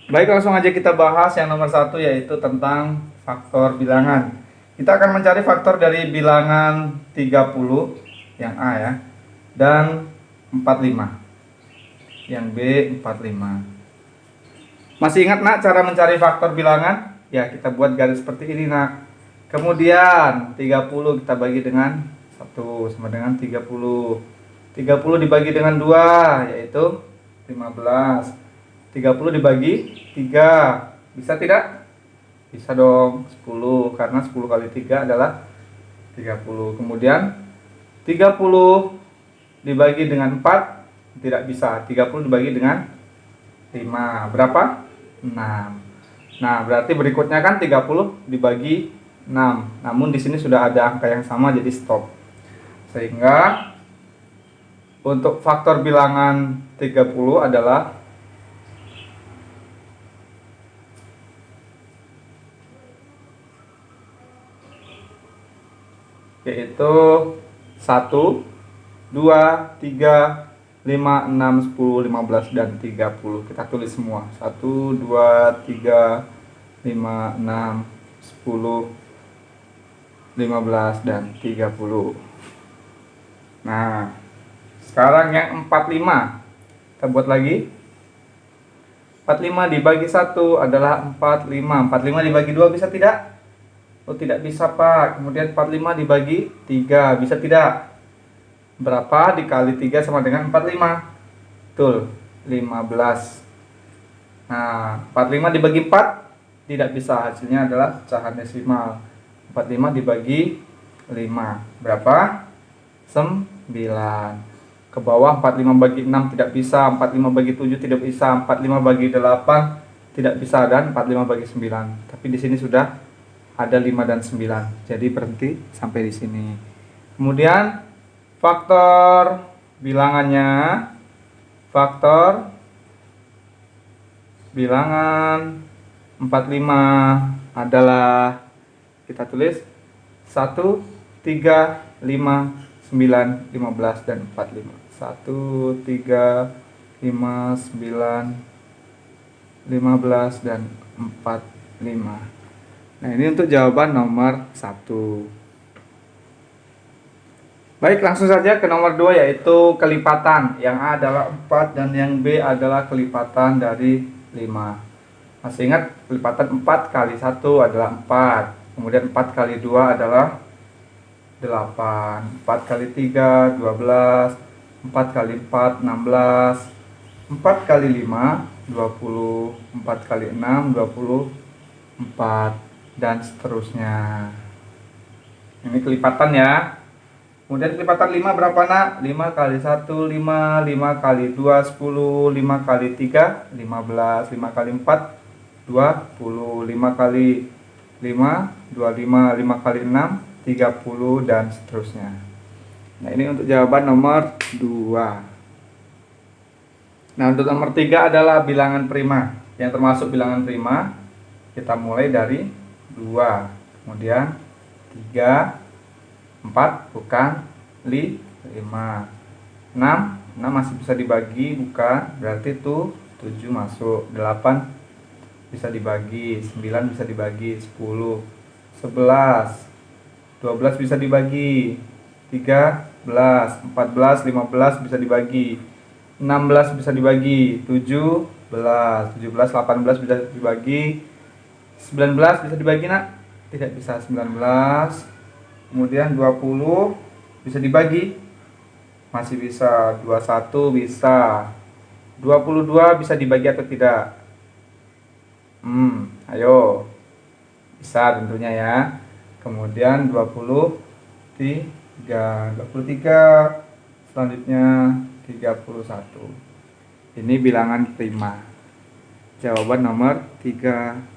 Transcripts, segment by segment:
Baik, langsung aja kita bahas yang nomor satu, yaitu tentang faktor bilangan. Kita akan mencari faktor dari bilangan 30 yang A ya, dan 45 yang B, 45. Masih ingat nak cara mencari faktor bilangan? Ya, kita buat garis seperti ini nak. Kemudian 30 kita bagi dengan 1 sama dengan 30. 30 dibagi dengan 2 yaitu 15. 30 dibagi 3. Bisa tidak? Bisa dong, 10, karena 10 kali 3 adalah 30. Kemudian 30 dibagi dengan 4 tidak bisa. 30 dibagi dengan 5 berapa? 6. Nah, berarti berikutnya kan 30 dibagi 6. Namun di sini sudah ada angka yang sama, jadi stop. Sehingga untuk faktor bilangan 30 adalah yaitu 1, 2, 3, 5, 6, 10, 15, dan 30. Kita tulis semua. 1, 2, 3, 5, 6, 10, 15, dan 30. Nah, sekarang yang 45. Kita buat lagi. 45 dibagi 1 adalah 45. 45 dibagi 2 bisa tidak? Oh, tidak bisa, Pak. Kemudian 45 dibagi 3. Bisa tidak? Berapa dikali 3 sama dengan 45? Betul, 15. Nah, 45 dibagi 4 tidak bisa. Hasilnya adalah pecahan desimal. 45 dibagi 5. Berapa? 9. Ke bawah 45 bagi 6 tidak bisa, 45 bagi 7 tidak bisa, 45 bagi 8 tidak bisa, dan 45 bagi 9. Tapi di sini sudah ada 5 dan 9. Jadi berhenti sampai di sini. Kemudian faktor bilangannya, faktor bilangan 45 adalah, kita tulis 1, 3, 5, 9, 15, dan 45. 1, 3, 5, 9, 15, dan 45. Nah, ini untuk jawaban nomor 1. Baik, langsung saja ke nomor 2, yaitu kelipatan. Yang A adalah 4 dan yang B adalah kelipatan dari 5. Masih ingat kelipatan 4 kali 1 adalah 4. Kemudian 4 kali 2 adalah 8. 4 kali 3 12. 4 kali 4 16. 4 kali 5 20. 4 kali 6 24, dan seterusnya. Ini kelipatan ya. Kemudian kelipatan 5 berapa nak? 5 kali 1 5, 5 kali 2 10, 5 kali 3 15, 5 kali 4 20, 5 kali 5 25, 5 kali 6 30, dan seterusnya. Nah, ini untuk jawaban nomor 2. Nah, untuk nomor 3 adalah bilangan prima. Yang termasuk bilangan prima, kita mulai dari 2, kemudian 3, 4 bukan, 5, 6 masih bisa dibagi bukan, berarti itu 7 masuk, 8 bisa dibagi, 9 bisa dibagi, 10, 11, 12 bisa dibagi, 13, 14, 15 bisa dibagi, 16 bisa dibagi, 17, 17, 18 bisa dibagi, 19 bisa dibagi nak? Tidak bisa, 19. Kemudian 20 bisa dibagi, masih bisa. 21 bisa. 22 bisa dibagi atau tidak? Ayo. Bisa tentunya ya. Kemudian 23, selanjutnya 31. Ini bilangan prima. Jawaban nomor 3.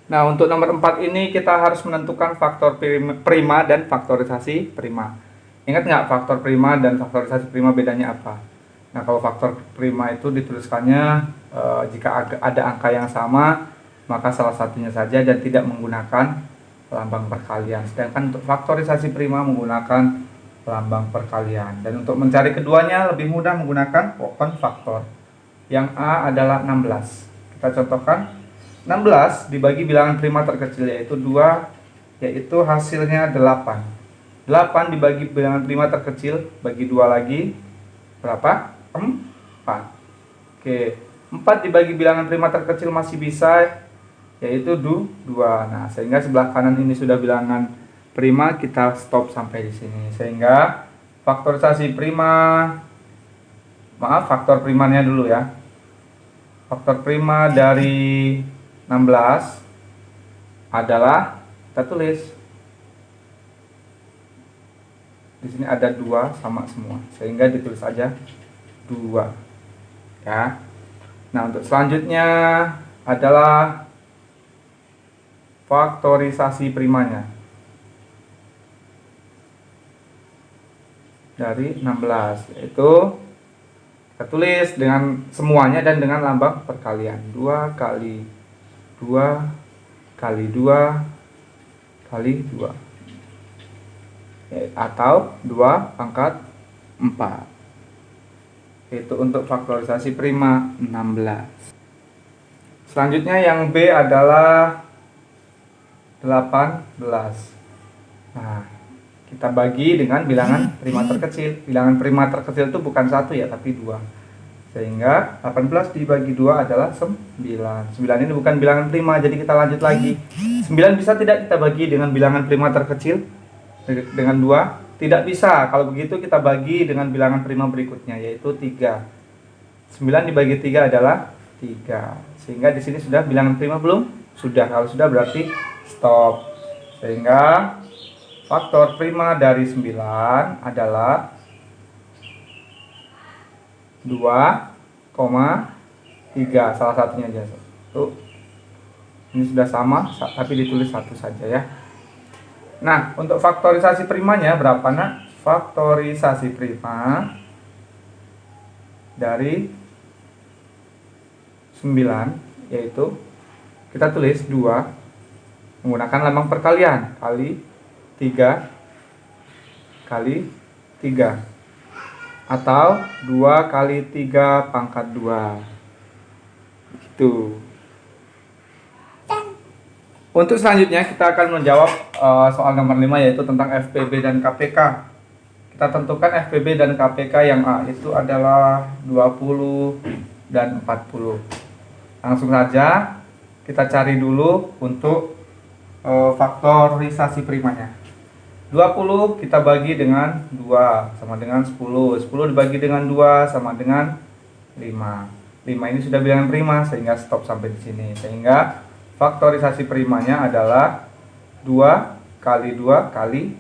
Nah, untuk nomor 4 ini kita harus menentukan faktor prima dan faktorisasi prima. Ingat nggak faktor prima dan faktorisasi prima bedanya apa? Nah, kalau faktor prima itu dituliskannya jika ada angka yang sama, maka salah satunya saja dan tidak menggunakan lambang perkalian. Sedangkan untuk faktorisasi prima menggunakan lambang perkalian. Dan untuk mencari keduanya lebih mudah menggunakan common faktor. Yang A adalah 16. Kita contohkan 16 dibagi bilangan prima terkecil yaitu 2, yaitu hasilnya 8. 8 dibagi bilangan prima terkecil bagi 2 lagi berapa? 4. Oke, 4 dibagi bilangan prima terkecil masih bisa, yaitu 2. Nah, sehingga sebelah kanan ini sudah bilangan prima, kita stop sampai di sini. Sehingga faktorisasi faktor primanya dulu ya. Faktor prima dari 16 adalah, kita tulis di sini ada 2 sama semua, sehingga ditulis aja 2 ya. Nah, untuk selanjutnya adalah faktorisasi primanya dari 16, yaitu kita tulis dengan semuanya dan dengan lambang perkalian. 2 kali 2 kali 2 kali 2, atau 2 pangkat 4. Itu untuk faktorisasi prima 16. Selanjutnya yang B adalah 18. Nah, kita bagi dengan bilangan prima terkecil. Bilangan prima terkecil itu bukan 1 ya, tapi 2. Sehingga 18 dibagi 2 adalah 9. 9 ini bukan bilangan prima, jadi kita lanjut lagi. 9 bisa tidak kita bagi dengan bilangan prima terkecil dengan 2? Tidak bisa. Kalau begitu kita bagi dengan bilangan prima berikutnya, yaitu 3. 9 dibagi 3 adalah 3. Sehingga di sini sudah bilangan prima belum? Sudah. Kalau sudah berarti stop. Sehingga faktor prima dari 9 adalah 2,3. Salah satunya aja. Tuh. Ini sudah sama, tapi ditulis 1 saja ya. Nah, untuk faktorisasi primanya berapa nak? Faktorisasi prima dari 9 yaitu kita tulis 2 menggunakan lambang perkalian kali 3 kali 3, atau 2 kali 3 pangkat 2. Gitu. Untuk selanjutnya kita akan menjawab soal nomor 5, yaitu tentang FPB dan KPK. Kita tentukan FPB dan KPK yang A itu adalah 20 dan 40. Langsung saja kita cari dulu untuk faktorisasi primanya. 20 kita bagi dengan 2 sama dengan 10. 10 dibagi dengan 2 sama dengan 5. 5 ini sudah bilangan prima, sehingga stop sampai di sini. Sehingga faktorisasi primanya adalah 2 kali 2 kali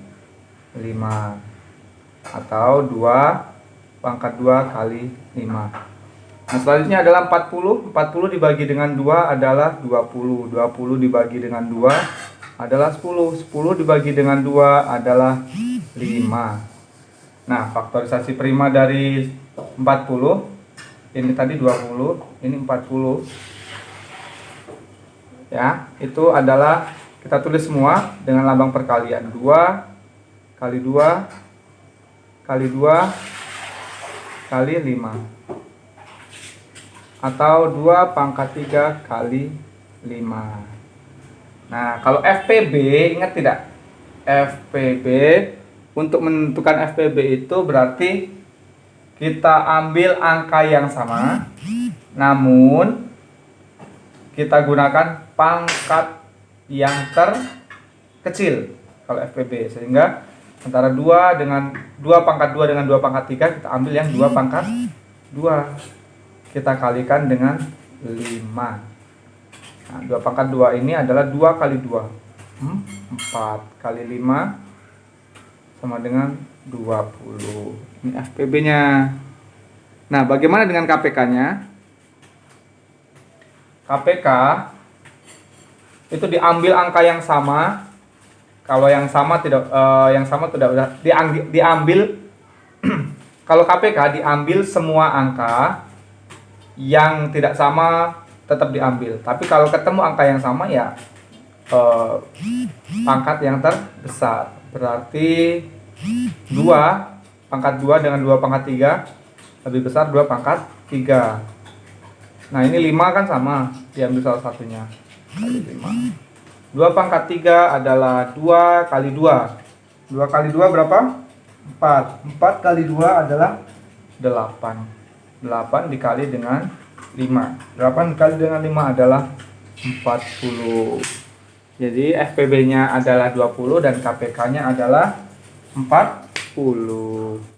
5, atau 2 pangkat 2 kali 5. Nah, selanjutnya adalah 40. 40 dibagi dengan 2 adalah 20. 20 dibagi dengan 2 adalah 10. 10 dibagi dengan 2 adalah 5. Nah, faktorisasi prima dari 40, ini tadi 20, ini 40. Ya, itu adalah kita tulis semua dengan lambang perkalian. 2 kali 2 kali 2 kali 5, atau 2 pangkat 3 kali 5. Nah, kalau FPB, ingat tidak? FPB, untuk menentukan FPB itu berarti kita ambil angka yang sama, namun kita gunakan pangkat yang terkecil kalau FPB. Sehingga antara 2 dengan 2 pangkat 2 dengan 2 pangkat 3, kita ambil yang 2 pangkat 2. Kita kalikan dengan 5. Nah, 2 pangkat 2 ini adalah 2 kali 2. 4 kali 5 sama dengan 20. Ini FPB-nya. Nah, bagaimana dengan KPK-nya? KPK itu diambil angka yang sama. Kalau yang sama tidak diambil kalau KPK diambil semua angka, yang tidak sama tetap diambil. Tapi kalau ketemu angka yang sama ya pangkat yang terbesar. Berarti 2 pangkat 2 dengan 2 pangkat 3 lebih besar 2 pangkat 3. Nah ini 5 kan sama, diambil salah satunya, kali 5. 2 pangkat 3 adalah 2 kali 2. 2 kali 2 berapa? 4. 4 kali 2 adalah 8. 8 dikali dengan 5. 8 dikali dengan 5 adalah 40. Jadi FPB nya adalah 20 dan KPK nya adalah 40.